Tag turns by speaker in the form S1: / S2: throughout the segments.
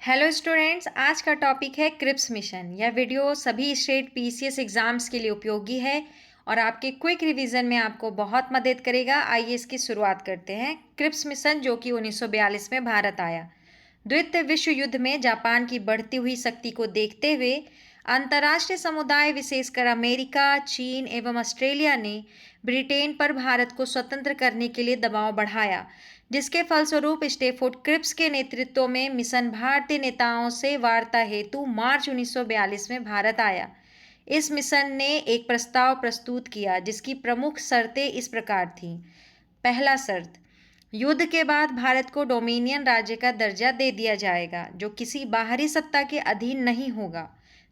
S1: Hello students, आज का topic है क्रिप्स मिशन। यह वीडियो सभी स्टेट पीसीएस एग्जाम्स के लिए उपयोगी है और आपके क्विक रिवीजन में आपको बहुत मदद करेगा। आइए इसकी शुरुआत करते हैं। क्रिप्स मिशन जो कि 1942 में भारत आया। द्वितीय विश्व युद्ध में जापान की बढ़ती हुई शक्ति को देखते हुए अंतर्राष्ट्रीय समुदाय विशेषकर अमेरिका, चीन एवं ऑस्ट्रेलिया ने ब्रिटेन पर भारत को स्वतंत्र करने के लिए दबाव बढ़ाया, जिसके फलस्वरूप स्टेफोर्ड क्रिप्स के नेतृत्व में मिशन भारतीय नेताओं से वार्ता हेतु मार्च 1942 में भारत आया। इस मिशन ने एक प्रस्ताव प्रस्तुत किया जिसकी प्रमुख शर्तें इस प्रकार थीं। पहला शर्त, युद्ध के बाद भारत को डोमिनियन राज्य का दर्जा दे दिया जाएगा जो किसी बाहरी सत्ता के अधीन नहीं होगा।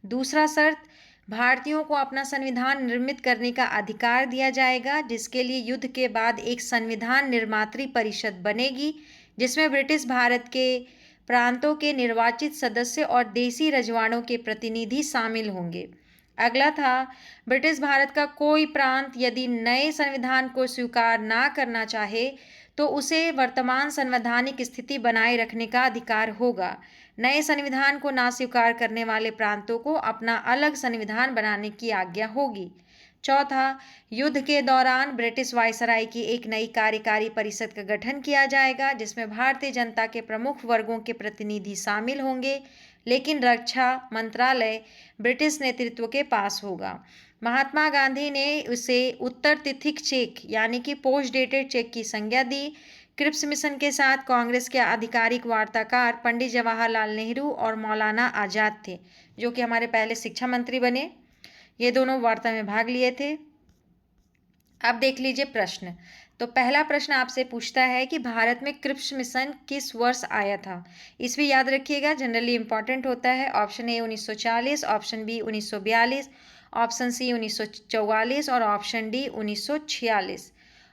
S1: दूसरा शर्त, भारतीयों को अपना संविधान निर्मित करने का अधिकार दिया जाएगा, जिसके लिए युद्ध के बाद एक संविधान निर्मात्री परिषद बनेगी जिसमें ब्रिटिश भारत के प्रांतों के निर्वाचित सदस्य और देसी रजवाड़ों के प्रतिनिधि शामिल होंगे। अगला था, ब्रिटिश भारत का कोई प्रांत यदि नए संविधान को स्वीकार ना करना चाहे तो उसे वर्तमान संवैधानिक स्थिति बनाए रखने का अधिकार होगा। नए संविधान को ना स्वीकार करने वाले प्रांतों को अपना अलग संविधान बनाने की आज्ञा होगी। चौथा, युद्ध के दौरान ब्रिटिश वायसराय की एक नई कार्यकारी परिषद का गठन किया जाएगा जिसमें भारतीय जनता के प्रमुख वर्गों के प्रतिनिधि शामिल होंगे, लेकिन रक्षा मंत्रालय ब्रिटिश नेतृत्व के पास होगा। महात्मा गांधी ने उसे उत्तर तिथिक चेक यानी कि पोस्ट डेटेड चेक की संज्ञा दी। क्रिप्स मिशन के साथ कांग्रेस के आधिकारिक वार्ताकार पंडित जवाहरलाल नेहरू और मौलाना आजाद थे, जो कि हमारे पहले शिक्षा मंत्री बने। ये दोनों वार्ता में भाग लिए थे। अब देख लीजिए प्रश्न। तो पहला प्रश्न आपसे पूछता है कि भारत में क्रिप्स मिशन किस वर्ष आया था। इसमें याद रखिएगा, जनरली इंपॉर्टेंट होता है। Option A 1940, option B 1942, option C 1944 और ऑप्शन डी 1946।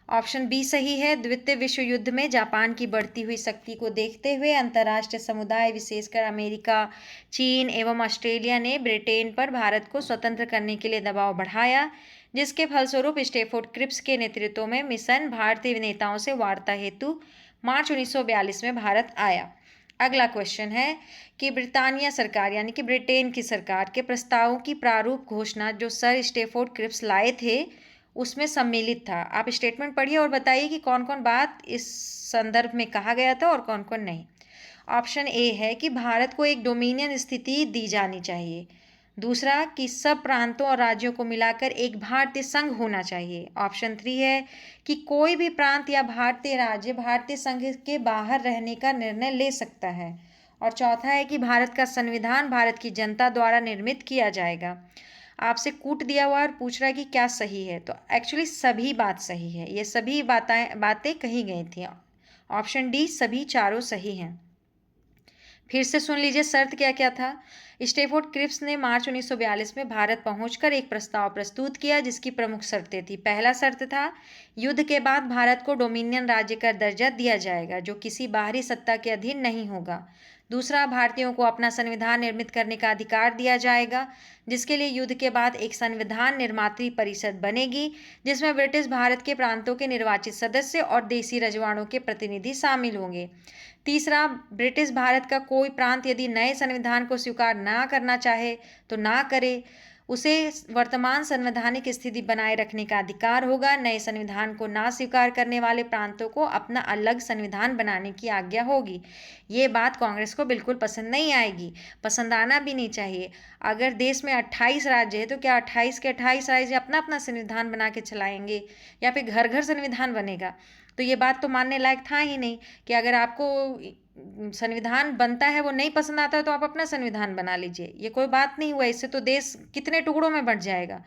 S1: ऑप्शन बी सही है। द्वितीय विश्व युद्ध में जापान की बढ़ती हुई शक्ति को देखते हुए अंतर्राष्ट्रीय समुदाय विशेषकर अमेरिका, चीन एवं ऑस्ट्रेलिया ने ब्रिटेन पर भारत को स्वतंत्र करने के लिए दबाव बढ़ाया, जिसके फलस्वरूप स्टेफोर्ड क्रिप्स के नेतृत्व में मिशन भारतीय नेताओं से वार्ता हेतु मार्च 1942 में भारत आया। अगला क्वेश्चन है कि ब्रिटानिया सरकार यानी कि ब्रिटेन की सरकार के प्रस्तावों की प्रारूप घोषणा जो सर स्टेफोर्ड क्रिप्स लाए थे उसमें सम्मिलित था। आप स्टेटमेंट पढ़िए और बताइए कि कौन कौन बात इस संदर्भ में कहा गया था और कौन कौन नहीं। ऑप्शन ए है कि भारत को एक डोमिनियन स्थिति दी जानी चाहिए। दूसरा, कि सब प्रांतों और राज्यों को मिलाकर एक भारतीय संघ होना चाहिए। ऑप्शन 3 है कि कोई भी प्रांत या भारतीय राज्य भारतीय संघ के बाहर रहने का निर्णय ले सकता है। और चौथा है कि भारत का संविधान भारत की जनता द्वारा निर्मित किया जाएगा। आपसे कूट दिया हुआ और पूछ रहा है कि क्या सही है, तो एक्चुअली सभी बात सही है। ये सभी बातें कही गई थी। ऑप्शन डी सभी चारों सही हैं। फिर से सुन लीजिए शर्त क्या क्या था। स्टेफोर्ड क्रिप्स ने मार्च 1942 में भारत पहुंचकर एक प्रस्ताव प्रस्तुत किया जिसकी प्रमुख शर्तें थी। पहला शर्त था, युद्ध के बाद भारत को डोमिनियन राज्य का दर्जा दिया जाएगा जो किसी बाहरी सत्ता के अधीन नहीं होगा। दूसरा, भारतीयों को अपना संविधान निर्मित करने का अधिकार दिया जाएगा, जिसके लिए युद्ध के बाद एक संविधान निर्मात्री परिषद बनेगी जिसमें ब्रिटिश भारत के प्रांतों के निर्वाचित सदस्य और देसी रजवाड़ों के प्रतिनिधि शामिल होंगे। तीसरा, ब्रिटिश भारत का कोई प्रांत यदि नए संविधान को स्वीकार ना करना चाहे तो ना करे, उसे वर्तमान संवैधानिक स्थिति बनाए रखने का अधिकार होगा। नए संविधान को ना स्वीकार करने वाले प्रांतों को अपना अलग संविधान बनाने की आज्ञा होगी। ये बात कांग्रेस को बिल्कुल पसंद नहीं आएगी, पसंद आना भी नहीं चाहिए। अगर देश में 28 राज्य है तो क्या 28 के 28 राज्य अपना अपना संविधान बना के चलाएंगे या फिर घर घर संविधान बनेगा? तो ये बात तो मानने लायक था ही नहीं कि अगर आपको संविधान बनता है वो नहीं पसंद आता है तो आप अपना संविधान बना लीजिए। ये कोई बात नहीं हुआ, इससे तो देश कितने टुकड़ों में बंट जाएगा।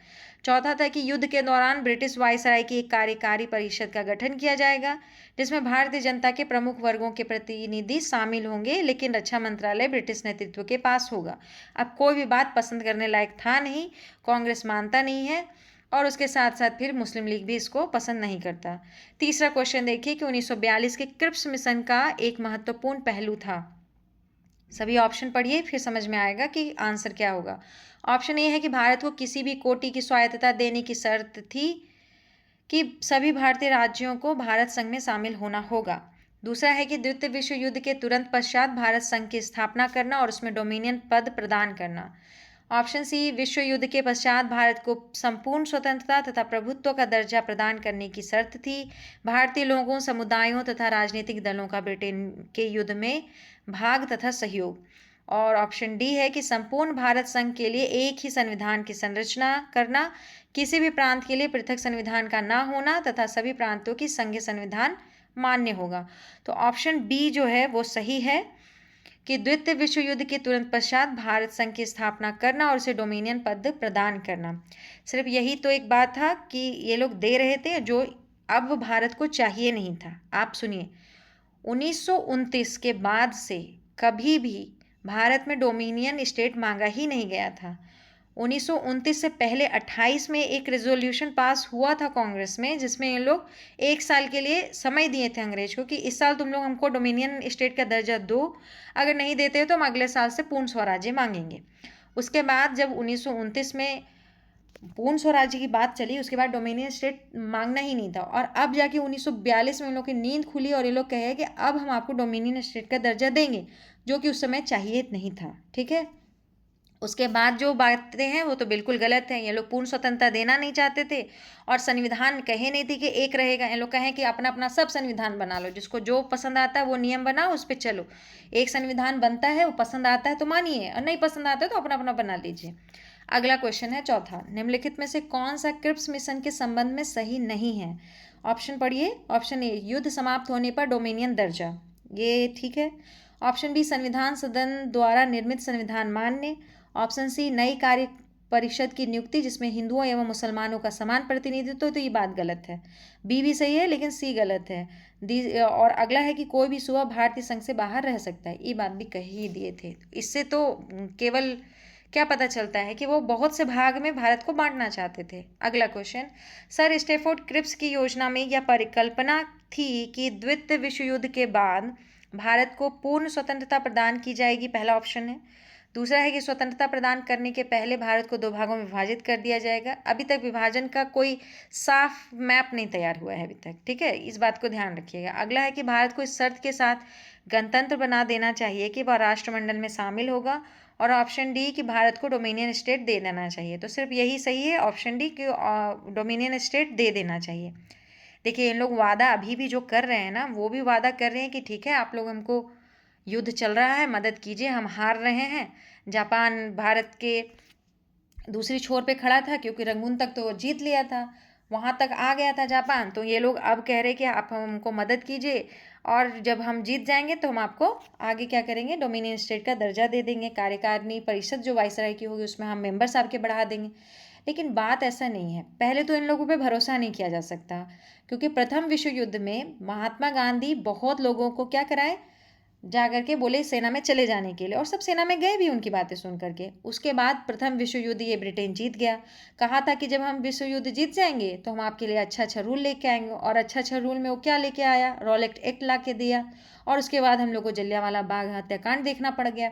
S1: चौथा था कि युद्ध के दौरान ब्रिटिश वायसराय की एक कार्यकारी परिषद का गठन किया जाएगा जिसमें भारतीय जनता के प्रमुख वर्गों के प्रतिनिधि शामिल होंगे, लेकिन रक्षा मंत्रालय ब्रिटिश नेतृत्व के पास होगा। अब कोई भी बात पसंद करने लायक था नहीं, कांग्रेस मानता नहीं है और उसके साथ साथ फिर मुस्लिम लीग भी इसको पसंद नहीं करता। तीसरा क्वेश्चन देखिए कि 1942 के क्रिप्स मिशन का एक महत्वपूर्ण पहलू था। सभी ऑप्शन पढ़िए फिर समझ में आएगा कि आंसर क्या होगा। ऑप्शन ए है कि भारत को किसी भी कोटि की स्वायत्तता देने की शर्त थी कि सभी भारतीय राज्यों को भारत संघ में शामिल होना होगा। दूसरा है कि द्वितीय विश्व युद्ध के तुरंत पश्चात भारत संघ की स्थापना करना और उसमें डोमिनियन पद प्रदान करना। ऑप्शन सी, विश्व युद्ध के पश्चात भारत को संपूर्ण स्वतंत्रता तथा प्रभुत्व का दर्जा प्रदान करने की शर्त थी। भारतीय लोगों, समुदायों तथा राजनीतिक दलों का ब्रिटेन के युद्ध में भाग तथा सहयोग। और ऑप्शन डी है कि संपूर्ण भारत संघ के लिए एक ही संविधान की संरचना करना, किसी भी प्रांत के लिए पृथक संविधान का ना होना तथा सभी प्रांतों की संघीय संविधान मान्य होगा। तो ऑप्शन बी जो है वो सही है कि द्वितीय विश्व युद्ध के तुरंत पश्चात भारत संघ की स्थापना करना और उसे डोमिनियन पद प्रदान करना। सिर्फ यही तो एक बात था कि ये लोग दे रहे थे जो अब भारत को चाहिए नहीं था। आप सुनिए, 1929 के बाद से कभी भी भारत में डोमिनियन स्टेट मांगा ही नहीं गया था। 1929 से पहले 28 में एक रेजोल्यूशन पास हुआ था कांग्रेस में, जिसमें ये लोग 1 साल के लिए समय दिए थे अंग्रेज को कि इस साल तुम लोग हमको डोमिनियन स्टेट का दर्जा दो, अगर नहीं देते हो तो हम अगले साल से पूर्ण स्वराज्य मांगेंगे। उसके बाद जब 1929 में पूर्ण स्वराज्य की बात चली, उसके बाद डोमिनियन स्टेट मांगना ही नहीं था। और अब जाके 1942 में इन लोग की नींद खुली और ये लोग कहे कि अब हम आपको डोमिनियन स्टेट का दर्जा देंगे, जो कि उस समय चाहिए नहीं था। ठीक है, उसके बाद जो बातें हैं वो तो बिल्कुल गलत हैं। ये लोग पूर्ण स्वतंत्रता देना नहीं चाहते थे और संविधान कहे नहीं थी कि एक रहेगा। ये लोग कहें कि अपना अपना सब संविधान बना लो, जिसको जो पसंद आता है वो नियम बनाओ, उस पर चलो। एक संविधान बनता है, वो पसंद आता है तो मानिए और नहीं पसंद आता है तो अपना अपना बना लीजिए। अगला क्वेश्चन है चौथा, निम्नलिखित में से कौन सा क्रिप्स मिशन के संबंध में सही नहीं है? ऑप्शन पढ़िए। ऑप्शन ए, युद्ध समाप्त होने पर डोमिनियन दर्जा, ये ठीक है। ऑप्शन बी, संविधान सदन द्वारा निर्मित संविधान मान्य। ऑप्शन सी, नई कार्य परिषद की नियुक्ति जिसमें हिंदुओं एवं मुसलमानों का समान प्रतिनिधित्व, तो ये बात गलत है। बी भी सही है लेकिन सी गलत है। दी और अगला है कि कोई भी सूबा भारतीय संघ से बाहर रह सकता है, ये बात भी कही ही दिए थे। इससे तो केवल क्या पता चलता है कि वो बहुत से भाग में भारत को बांटना चाहते थे। अगला क्वेश्चन, सर स्टैफोर्ड क्रिप्स की योजना में यह परिकल्पना थी कि द्वितीय विश्व युद्ध के बाद भारत को पूर्ण स्वतंत्रता प्रदान की जाएगी, पहला ऑप्शन है। दूसरा है कि स्वतंत्रता प्रदान करने के पहले भारत को 2 भागों में विभाजित कर दिया जाएगा। अभी तक विभाजन का कोई साफ मैप नहीं तैयार हुआ है अभी तक, ठीक है, इस बात को ध्यान रखिएगा। अगला है कि भारत को इस शर्त के साथ गणतंत्र बना देना चाहिए कि वह राष्ट्रमंडल में शामिल होगा। और ऑप्शन डी कि भारत को डोमिनियन स्टेट दे देना चाहिए। तो सिर्फ यही सही है, ऑप्शन डी कि डोमिनियन स्टेट दे देना चाहिए। देखिए, इन लोग वादा अभी भी जो कर रहे हैं ना, वो भी वादा कर रहे हैं कि ठीक है आप लोग हमको, युद्ध चल रहा है, मदद कीजिए, हम हार रहे हैं। जापान भारत के दूसरी छोर पे खड़ा था क्योंकि रंगून तक तो जीत लिया था, वहाँ तक आ गया था जापान। तो ये लोग अब कह रहे कि आप हमको मदद कीजिए और जब हम जीत जाएंगे तो हम आपको आगे क्या करेंगे, डोमिनियन स्टेट का दर्जा दे देंगे। कार्यकारिणी परिषद जो वायसराय की होगी उसमें हम मेंबर्स आपके बढ़ा देंगे। लेकिन बात ऐसा नहीं है। पहले तो इन लोगों पे भरोसा नहीं किया जा सकता, क्योंकि प्रथम विश्व युद्ध में महात्मा गांधी बहुत लोगों को क्या कराए, जा करके बोले सेना में चले जाने के लिए, और सब सेना में गए भी उनकी बातें सुन करके। उसके बाद प्रथम विश्व युद्ध ये ब्रिटेन जीत गया। कहा था कि जब हम विश्व युद्ध जीत जाएंगे तो हम आपके लिए अच्छा अच्छा रूल लेके आएंगे, और अच्छा अच्छा रूल में वो क्या लेके आया, रॉलेट एक्ट ला के दिया। और उसके बाद हम लोग को जलियांवाला बाग हत्याकांड देखना पड़ गया।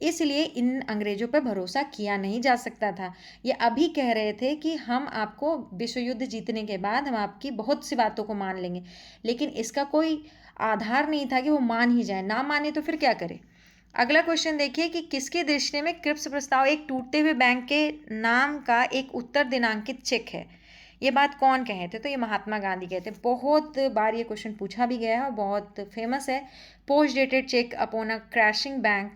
S1: इसलिए इन अंग्रेजों पर भरोसा किया नहीं जा सकता था। ये अभी कह रहे थे कि हम आपको विश्व युद्ध जीतने के बाद हम आपकी बहुत सी बातों को मान लेंगे, लेकिन इसका कोई आधार नहीं था कि वो मान ही जाए। ना माने तो फिर क्या करे। अगला क्वेश्चन देखिए कि किसके दृष्टि में क्रिप्स प्रस्ताव एक टूटते हुए बैंक के नाम का एक उत्तर दिनांकित चेक है? ये बात कौन कहे थे? तो ये महात्मा गांधी कहते हैं। बहुत बार ये क्वेश्चन पूछा भी गया है और बहुत फेमस है। Post dated cheque upon a crashing bank,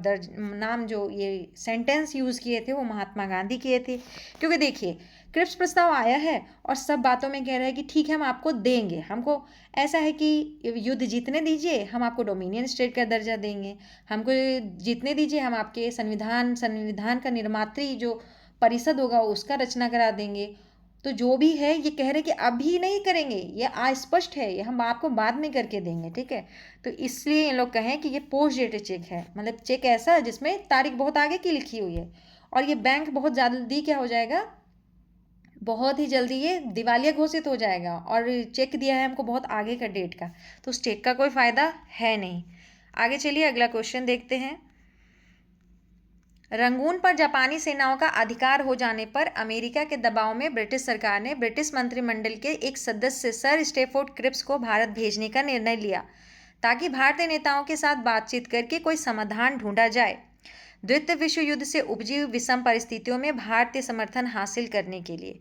S1: दर्ज नाम जो ये सेंटेंस यूज़ किए थे वो महात्मा गांधी किए थे। क्योंकि देखिए, क्रिप्स प्रस्ताव आया है और सब बातों में कह रहे हैं कि ठीक है हम आपको देंगे, हमको ऐसा है कि युद्ध जीतने दीजिए, हम आपको डोमिनियन स्टेट का दर्जा देंगे, हमको जीतने दीजिए, हम आपके संविधान का निर्मात्री जो परिषद होगा उसका रचना करा देंगे। तो जो भी है ये कह रहे कि अभी नहीं करेंगे, ये अस्पष्ट है, ये हम आपको बाद में करके देंगे, ठीक है। तो इसलिए ये लोग कहें कि ये पोस्ट डेटेड चेक है, मतलब चेक ऐसा जिसमें तारीख बहुत आगे की लिखी हुई है। और ये बैंक बहुत जल्दी क्या हो जाएगा, बहुत ही जल्दी ये दिवालिया घोषित हो जाएगा, और चेक दिया है हमको बहुत आगे का डेट का, तो उस चेक का कोई फ़ायदा है नहीं। आगे चलिए अगला क्वेश्चन देखते हैं। रंगून पर जापानी सेनाओं का अधिकार हो जाने पर अमेरिका के दबाव में ब्रिटिश सरकार ने ब्रिटिश मंत्रिमंडल के एक सदस्य सर स्टैफोर्ड क्रिप्स को भारत भेजने का निर्णय लिया। ताकि भारतीय नेताओं के साथ बातचीत करके कोई समाधान ढूंढा जाए। द्वितीय विश्व युद्ध से उपजी विषम परिस्थितियों में भारतीय समर्थन हासिल करने के लिए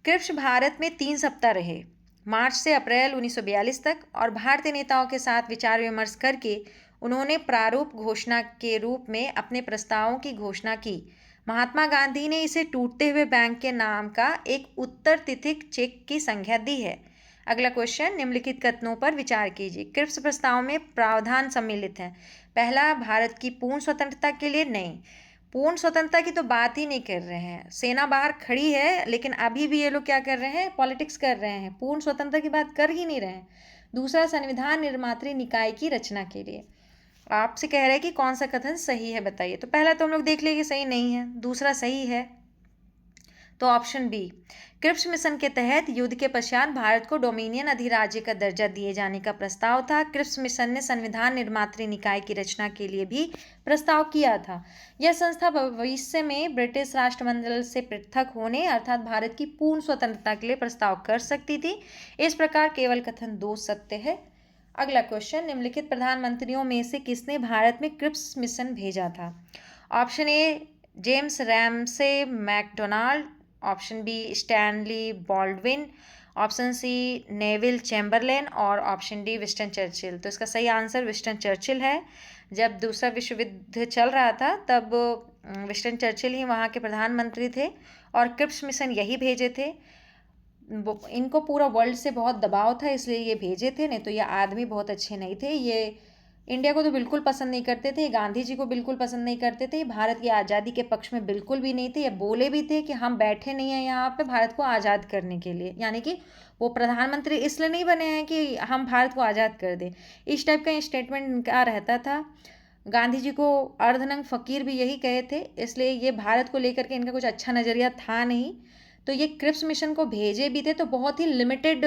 S1: क्रिप्स भारत में 3 सप्ताह रहे, मार्च से अप्रैल 1942 तक, और भारतीय नेताओं के साथ विचार विमर्श करके उन्होंने प्रारूप घोषणा के रूप में अपने प्रस्तावों की घोषणा की। महात्मा गांधी ने इसे टूटते हुए बैंक के नाम का एक उत्तर तिथिक चेक की संज्ञा दी है। अगला क्वेश्चन, निम्नलिखित कथनों पर विचार कीजिए। क्रिप्स प्रस्ताव में प्रावधान सम्मिलित हैं। पहला, भारत की पूर्ण स्वतंत्रता के लिए नहीं। पूर्ण स्वतंत्रता की तो बात ही नहीं कर रहे हैं, सेना बाहर खड़ी है लेकिन अभी भी ये लोग क्या कर रहे हैं, पॉलिटिक्स कर रहे हैं, पूर्ण स्वतंत्रता की बात कर ही नहीं रहे हैं। दूसरा, संविधान निर्मात्री निकाय की रचना के लिए। आपसे कह रहे हैं कि कौन सा कथन सही है बताइए। तो पहला तो हम लोग देख लेंगे सही नहीं है, दूसरा सही है, तो ऑप्शन बी। क्रिप्स मिशन के तहत युद्ध के पश्चात भारत को डोमिनियन अधिराज्य का दर्जा दिए जाने का प्रस्ताव था। क्रिप्स मिशन ने संविधान निर्मात्री निकाय की रचना के लिए भी प्रस्ताव किया था। यह संस्था भविष्य में ब्रिटिश राष्ट्रमंडल से पृथक होने अर्थात भारत की पूर्ण स्वतंत्रता के लिए प्रस्ताव कर सकती थी। इस प्रकार केवल कथन 2 सत्य है। अगला क्वेश्चन, निम्नलिखित प्रधानमंत्रियों में से किसने भारत में क्रिप्स मिशन भेजा था? Option A, James Ramsay MacDonald. Option B, Stanley Baldwin. Option C, Neville Chamberlain. और ऑप्शन डी, विंस्टन चर्चिल। तो इसका सही आंसर विंस्टन चर्चिल है। जब दूसरा विश्व युद्ध चल रहा था तब विंस्टन चर्चिल ही वहाँ के प्रधानमंत्री थे और क्रिप्स मिशन यही भेजे थे। इनको पूरा वर्ल्ड से बहुत दबाव था इसलिए ये भेजे थे, नहीं तो ये आदमी बहुत अच्छे नहीं थे। ये इंडिया को तो बिल्कुल पसंद नहीं करते थे, गांधी जी को बिल्कुल पसंद नहीं करते थे, भारत की आज़ादी के पक्ष में बिल्कुल भी नहीं थे। ये बोले भी थे कि हम बैठे नहीं हैं यहाँ पे भारत को आज़ाद करने के लिए, यानी कि वो प्रधानमंत्री इसलिए नहीं बने हैं कि हम भारत को आज़ाद कर दें। इस टाइप का स्टेटमेंट इनका रहता था। गांधी जी को अर्धनंग फ़कीर भी यही कहे थे, इसलिए ये भारत को लेकर के इनका कुछ अच्छा नज़रिया था नहीं। तो ये क्रिप्स मिशन को भेजे भी थे तो बहुत ही लिमिटेड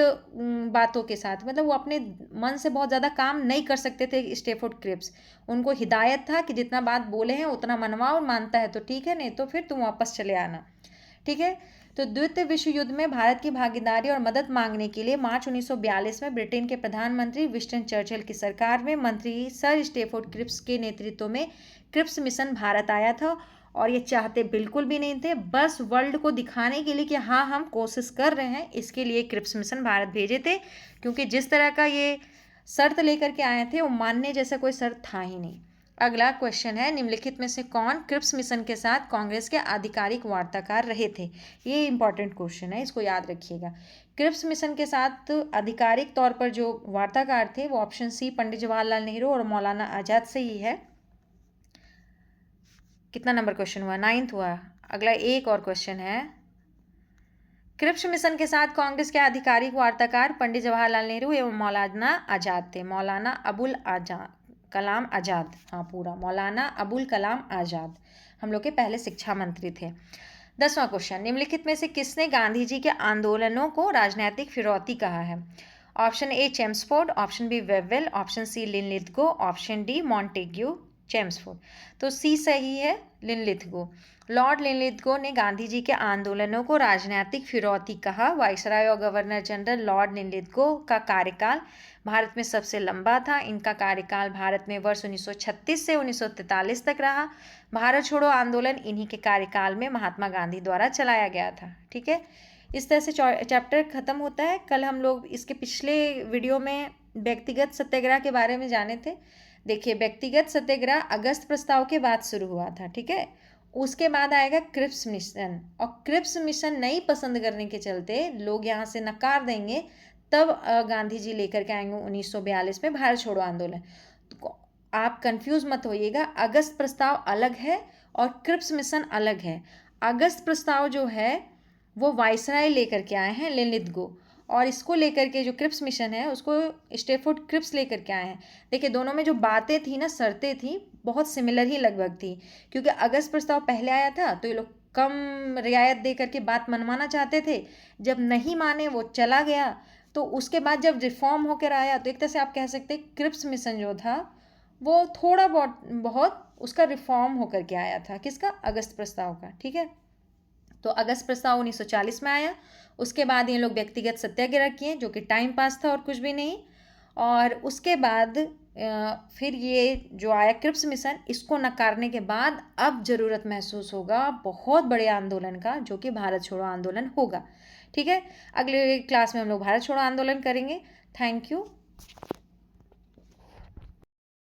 S1: बातों के साथ, मतलब वो अपने मन से बहुत ज़्यादा काम नहीं कर सकते थे। स्टेफोर्ड क्रिप्स, उनको हिदायत था कि जितना बात बोले हैं उतना मनवाओ, और मानता है तो ठीक है, नहीं तो फिर तुम वापस चले आना। ठीक है। तो द्वितीय विश्व युद्ध में भारत की भागीदारी और मदद मांगने के लिए मार्च 1942 में ब्रिटेन के प्रधानमंत्री विंस्टन चर्चिल की सरकार में मंत्री सर स्टेफोर्ड क्रिप्स के नेतृत्व में क्रिप्स मिशन भारत आया था। और ये चाहते बिल्कुल भी नहीं थे, बस वर्ल्ड को दिखाने के लिए कि हाँ हम कोशिश कर रहे हैं, इसके लिए क्रिप्स मिशन भारत भेजे थे। क्योंकि जिस तरह का ये शर्त लेकर के आए थे वो मानने जैसा कोई शर्त था ही नहीं। अगला क्वेश्चन है, निम्नलिखित में से कौन क्रिप्स मिशन के साथ कांग्रेस के आधिकारिक वार्ताकार रहे थे? ये इंपॉर्टेंट क्वेश्चन है, इसको याद रखिएगा। क्रिप्स मिशन के साथ आधिकारिक तौर पर जो वार्ताकार थे वो ऑप्शन सी, पंडित जवाहरलाल नेहरू और मौलाना आज़ाद से ही है। कितना नंबर क्वेश्चन हुआ? 9th हुआ। अगला एक और क्वेश्चन है, क्रिप्स मिशन के साथ कांग्रेस के आधिकारिक वार्ताकार पंडित जवाहरलाल नेहरू एवं मौलाना आज़ाद थे। मौलाना अबुल कलाम आज़ाद, हाँ पूरा, मौलाना अबुल कलाम आज़ाद हम लोग के पहले शिक्षा मंत्री थे। 10वां क्वेश्चन, निम्नलिखित में से किसने गांधी जी के आंदोलनों को राजनीतिक फिरौती कहा है? Option A, Chelmsford. Option B, Wavell. Option C, Linlithgow. Option D, Montagu Chelmsford. तो सी सही है, लिनलिथगो। लॉर्ड लिनलिथगो ने गांधी जी के आंदोलनों को राजनीतिक फिरौती कहा। वाइसराय और गवर्नर जनरल लॉर्ड लिनलिथगो का कार्यकाल भारत में सबसे लंबा था। इनका कार्यकाल भारत में वर्ष 1936 से 1943 तक रहा। भारत छोड़ो आंदोलन इन्हीं के कार्यकाल में महात्मा गांधी द्वारा चलाया गया था। ठीक है, इस तरह से चैप्टर खत्म होता है। कल हम लोग इसके पिछले वीडियो में व्यक्तिगत सत्याग्रह के बारे में जाने थे। देखिए, व्यक्तिगत सत्याग्रह अगस्त प्रस्ताव के बाद शुरू हुआ था। ठीक है, उसके बाद आएगा क्रिप्स मिशन, और क्रिप्स मिशन नहीं पसंद करने के चलते लोग यहाँ से नकार देंगे, तब गांधी जी लेकर के आएंगे 1942 में भारत छोड़ो आंदोलन। तो आप कंफ्यूज मत होइएगा, अगस्त प्रस्ताव अलग है और क्रिप्स मिशन अलग है। अगस्त प्रस्ताव जो है वो वाइसराय लेकर के आए हैं, लिनलिथगो, और इसको लेकर के जो क्रिप्स मिशन है उसको स्टेफोर्ड क्रिप्स लेकर के आए हैं। देखिए, दोनों में जो बातें थी ना, शर्तें थी, बहुत सिमिलर ही लगभग थी। क्योंकि अगस्त प्रस्ताव पहले आया था तो ये लोग कम रियायत दे करके बात मनवाना चाहते थे, जब नहीं माने वो चला गया। तो उसके बाद जब रिफॉर्म होकर आया तो एक तरह से आप कह सकते हैं क्रिप्स मिशन जो था वो थोड़ा बहुत उसका रिफॉर्म होकर के आया था। किसका? अगस्त प्रस्ताव का। ठीक है, तो अगस्त प्रस्ताव 1940 में आया। उसके बाद ये लोग व्यक्तिगत सत्याग्रह किए जो कि टाइम पास था और कुछ भी नहीं। और उसके बाद फिर ये जो आया क्रिप्स मिशन, इसको नकारने के बाद अब ज़रूरत महसूस होगा बहुत बड़े आंदोलन का, जो कि भारत छोड़ो आंदोलन होगा। ठीक है, अगले क्लास में हम लोग भारत छोड़ो आंदोलन करेंगे। Thank you.